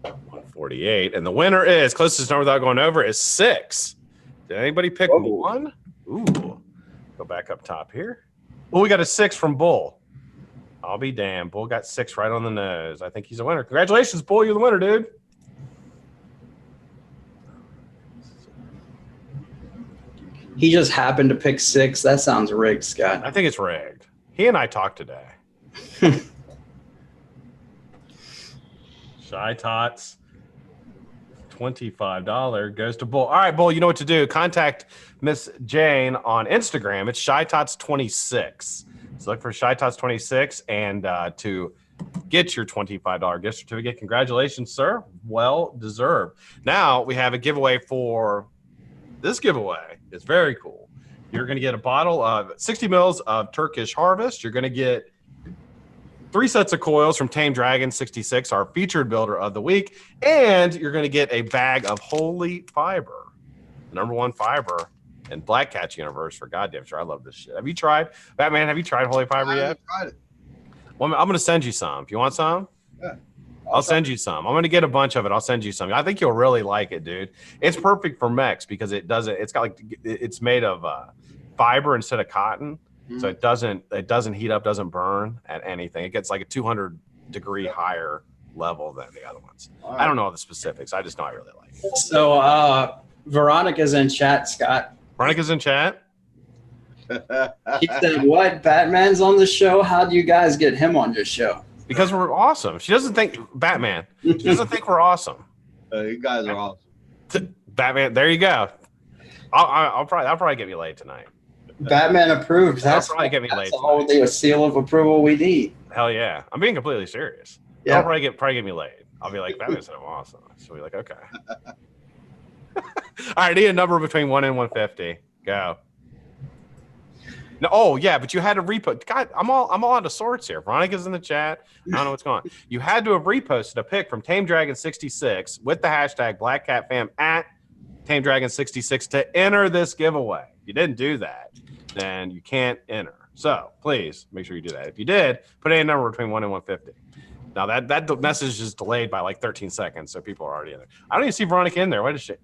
148, and the winner is closest number without going over is 6. Did anybody pick 1? Ooh, go back up top here. Well, we got a 6 from Bull. I'll be damned. Bull got 6 right on the nose. I think he's a winner. Congratulations, Bull. You're the winner, dude. He just happened to pick 6. That sounds rigged, Scott. I think it's rigged. He and I talked today. Shy Tots. $25 goes to Bull. All right, Bull, you know what to do. Contact Miss Jane on Instagram. It's ShyTots26. So look for ShyTots26 and to get your $25 gift certificate. Congratulations, sir. Well deserved. Now we have a giveaway for this giveaway. It's very cool. You're going to get a bottle of 60 mils of Turkish Harvest. You're going to get 3 sets of coils from Tame Dragon 66, our featured builder of the week. And you're going to get a bag of Holy Fiber, #1 fiber in BlackCat's universe for goddamn sure. I love this shit. Have you tried, Batman? Have you tried Holy Fiber yet? I haven't tried it. Well, I'm going to send you some. If you want some? Yeah. I'll send you some. I'm going to get a bunch of it. I'll send you some. I think you'll really like it, dude. It's perfect for mechs because it's made of fiber instead of cotton. Mm-hmm. So it doesn't heat up, doesn't burn at anything. It gets like a 200-degree higher level than the other ones. Right. I don't know all the specifics. I just know I really like it. So Veronica's in chat, Scott. Veronica's in chat? She said, what? Batman's on the show? How do you guys get him on your show? Because we're awesome. She doesn't think Batman. She doesn't think we're awesome. You guys are awesome. Batman, there you go. I'll probably get you laid tonight. Batman approved. That'll probably get me laid. That's the seal of approval we need. Hell yeah. I'm being completely serious. Yeah. I'll probably get me laid. I'll be like, Batman said I'm awesome. She'll be like, okay. All right, I need a number between 1 and 150. Go. No, oh yeah, but you had to repost. God, I'm all out of sorts here. Veronica's in the chat. I don't know what's going on. You had to have reposted a pic from Tame Dragon 66 with the hashtag BlackCatFam at Tame Dragon 66 to enter this giveaway. If you didn't do that, then you can't enter. So please make sure you do that. If you did, put a number between 1 and 150. Now that message is delayed by like 13 seconds, so people are already in there. I don't even see Veronica in there. Where is she?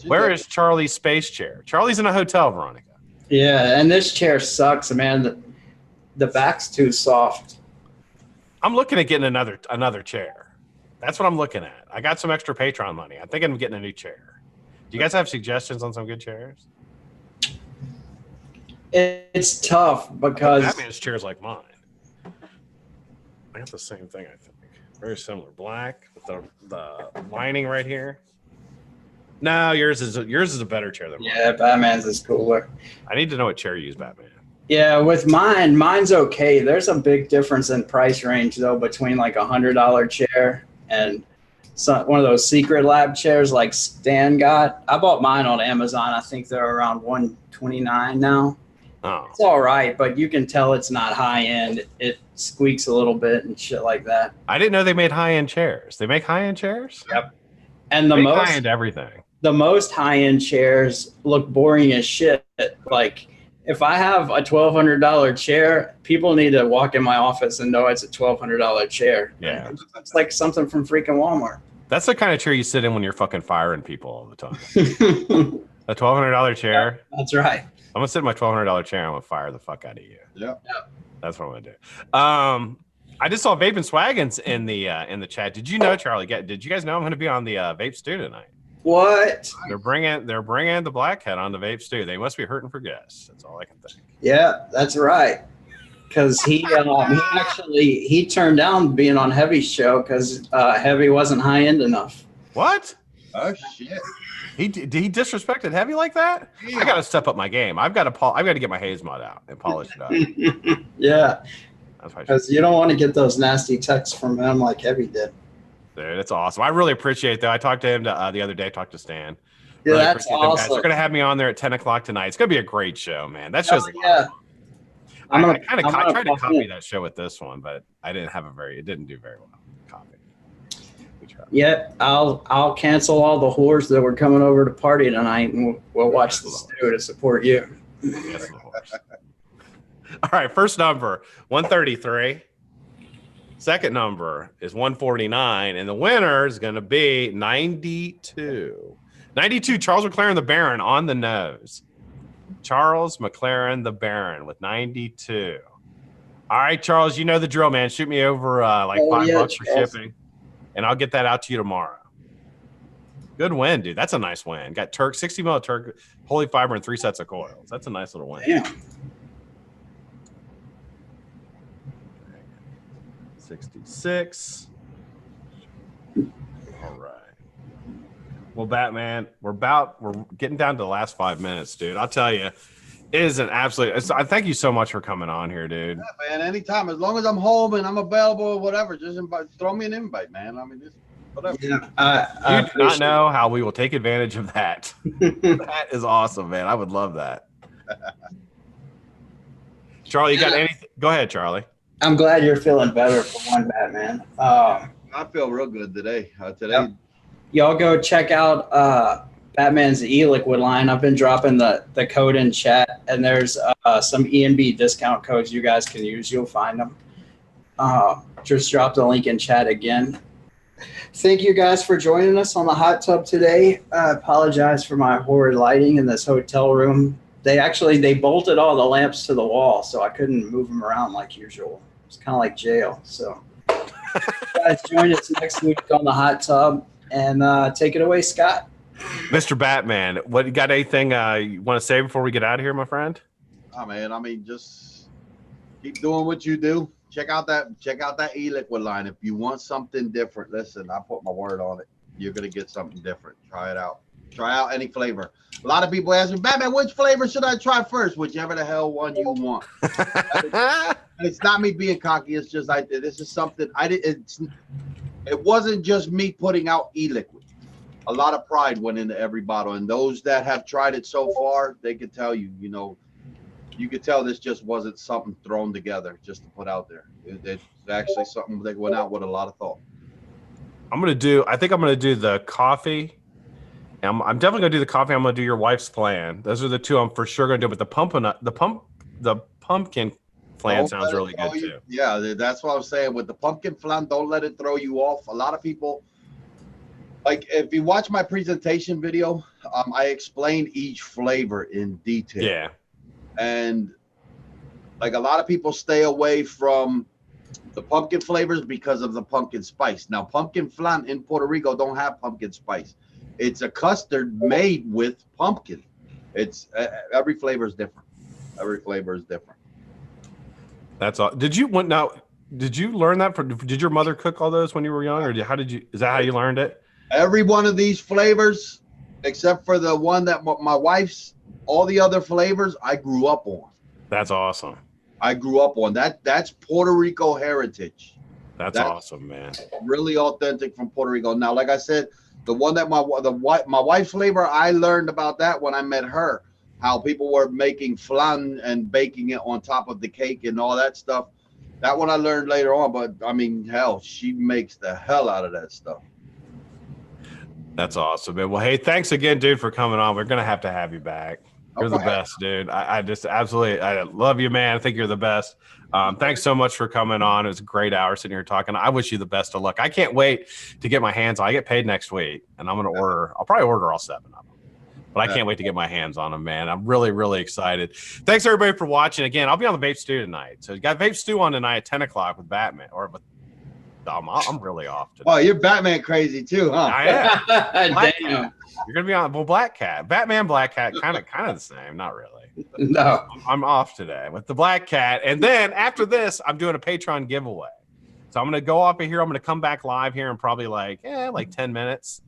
Where is Charlie's space chair? Charlie's in a hotel, Veronica. Yeah, and this chair sucks, man. The back's too soft. I'm looking at getting another chair. That's what I'm looking at. I got some extra Patreon money. I think I'm getting a new chair. Do you guys have suggestions on some good chairs? It's tough because Batman's chair's like mine. I got the same thing, I think. Very similar. Black with the lining right here. No, yours is a better chair than mine. yeah, Batman's is cooler. I need to know what chair you use, Batman. Yeah, with mine's okay. There's a big difference in price range though between like $100 chair and one of those secret lab chairs like Stan got. I bought mine on Amazon. I think they're around $129 now. Oh. It's all right, but you can tell it's not high end. It squeaks a little bit and shit like that. I didn't know they made high-end chairs. They make high-end chairs? Yep. And the most high-end everything. The most high-end chairs look boring as shit. Like if I have a $1,200 chair, people need to walk in my office and know it's a $1,200 chair. Yeah. It's like something from freaking Walmart. That's the kind of chair you sit in when you're fucking firing people all the time. A $1,200 chair. That's right. I'm gonna sit in my $1,200 chair. I'm gonna fire the fuck out of you. Yeah. That's what I'm gonna do. I just saw Vape and Swaggins in the chat. Did you know, Charlie? Did you guys know I'm gonna be on the Vape Stew tonight? What? They're bringing the BlackCat on the Vape Stew. They must be hurting for guests. That's all I can think. Yeah, that's right. Because he turned down being on Heavy's show because Heavy wasn't high end enough. What? Oh shit. He disrespected Heavy like that? Yeah. I got to step up my game. I've got to get my haze mod out and polish it up. Yeah. Because you don't want to get those nasty texts from him like Heavy did. Dude, that's awesome. I really appreciate that. I talked to him the other day. I talked to Stan. Yeah, really that's awesome. They're going to have me on there at 10 o'clock tonight. It's going to be a great show, man. That show's yeah. I tried to copy that show with this one, but it didn't do very well. Yeah, I'll cancel all the whores that were coming over to party tonight, and we'll watch the stew to support you. Yes, all right, first number 133. Second number is 149, and the winner is going to be 92. 92. Charles McLaren the Baron on the nose. Charles McLaren the Baron with 92. All right, Charles, you know the drill, man. Shoot me over $5 for shipping. And I'll get that out to you tomorrow. Good win, dude. That's a nice win. Got 60 mil Turk, holy fiber, and 3 sets of coils. That's a nice little win. Yeah. 66. All right. Well, Batman, we're getting down to the last 5 minutes, dude. I'll tell you, it is an absolute. I thank you so much for coming on here, dude. Yeah, man. Anytime, as long as I'm home and I'm available or whatever, just throw me an invite, man. I mean, just whatever. Yeah, you do not know how we will take advantage of that. That is awesome, man. I would love that. Charlie, you got anything? Go ahead, Charlie. I'm glad you're feeling better for one, Batman. I feel real good today. Yep. Y'all go check out Batman's e-liquid line. I've been dropping the code in chat, and there's some E&B discount codes you guys can use. You'll find them. Just drop the link in chat again. Thank you guys for joining us on the hot tub today. I apologize for my horrid lighting in this hotel room. They bolted all the lamps to the wall, so I couldn't move them around like usual. It's kind of like jail. So guys, join us next week on the hot tub, and take it away, Scott. Mr. Batman, what you got? Anything you want to say before we get out of here, my friend? Oh man, I mean, just keep doing what you do. Check out that e-liquid line. If you want something different, listen, I put my word on it. You're gonna get something different. Try it out. Try out any flavor. A lot of people ask me, Batman, which flavor should I try first? Whichever the hell one you want. It's not me being cocky. It's just this is something it wasn't just me putting out e-liquid. A lot of pride went into every bottle, and those that have tried it so far, they could tell you, you could tell this just wasn't something thrown together just to put out there. It's actually something that went out with a lot of thought. I think I'm gonna do the coffee. I'm definitely gonna do the coffee. I'm gonna do your wife's plan. Those are the two I'm for sure gonna do. But the pumpkin flan sounds really good too. Yeah, that's what I'm saying. With the pumpkin flan, don't let it throw you off. A lot of people, like if you watch my presentation video, I explained each flavor in detail. Yeah. And like a lot of people stay away from the pumpkin flavors because of the pumpkin spice. Now, pumpkin flan in Puerto Rico don't have pumpkin spice. It's a custard made with pumpkin. It's every flavor is different. Every flavor is different. That's all. Did you learn that did your mother cook all those when you were young, or is that how you learned it? Every one of these flavors, except for the one that my wife's, all the other flavors I grew up on. That's awesome. I grew up on that. That's Puerto Rico heritage. That's awesome, man. Really authentic from Puerto Rico. Now, like I said, the one that my wife's flavor, I learned about that when I met her. How people were making flan and baking it on top of the cake and all that stuff. That one I learned later on, but I mean, hell, she makes the hell out of that stuff. That's awesome, man. Well, hey, thanks again, dude, for coming on. We're gonna have to have you back. You're the best, dude. I just absolutely, I love you, man. I think you're the best. Thanks so much for coming on. It was a great hour sitting here talking. I wish you the best of luck. I can't wait to get my hands on. I get paid next week, and I'm gonna I'll probably order all 7 of them. But I can't wait to get my hands on them, man. I'm really, really excited. Thanks, everybody, for watching. Again, I'll be on the Vape Stew tonight. So you got Vape Stew on tonight at 10 o'clock with Batman. I'm really off today. Oh, you're Batman crazy too, huh? I am. Damn. You're going to be on, BlackCat. Batman, BlackCat, kind of the same. Not really. No. I'm off today with the BlackCat. And then after this, I'm doing a Patreon giveaway. So I'm going to go off of here. I'm going to come back live here in probably like 10 minutes.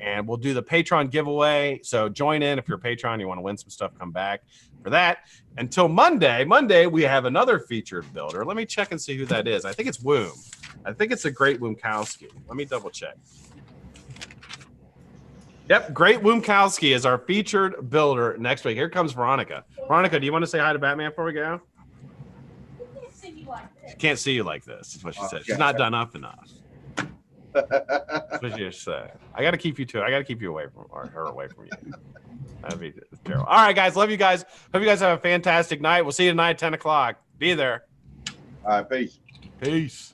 And we'll do the Patreon giveaway. So join in if you're a Patreon, you want to win some stuff, come back for that. Until Monday, we have another featured builder. Let me check and see who that is. I think it's Woom. I think it's a Great Woomkowski. Let me double check. Yep, Great Woomkowski is our featured builder next week. Here comes Veronica. Veronica, do you want to say hi to Batman before we go? She can't see you like this, is what she said. She's not done up enough. That's what you say. I got to keep you away from her away from you. That'd be terrible. All right, guys. Love you guys. Hope you guys have a fantastic night. We'll see you tonight at 10 o'clock. Be there. All right, peace. Peace.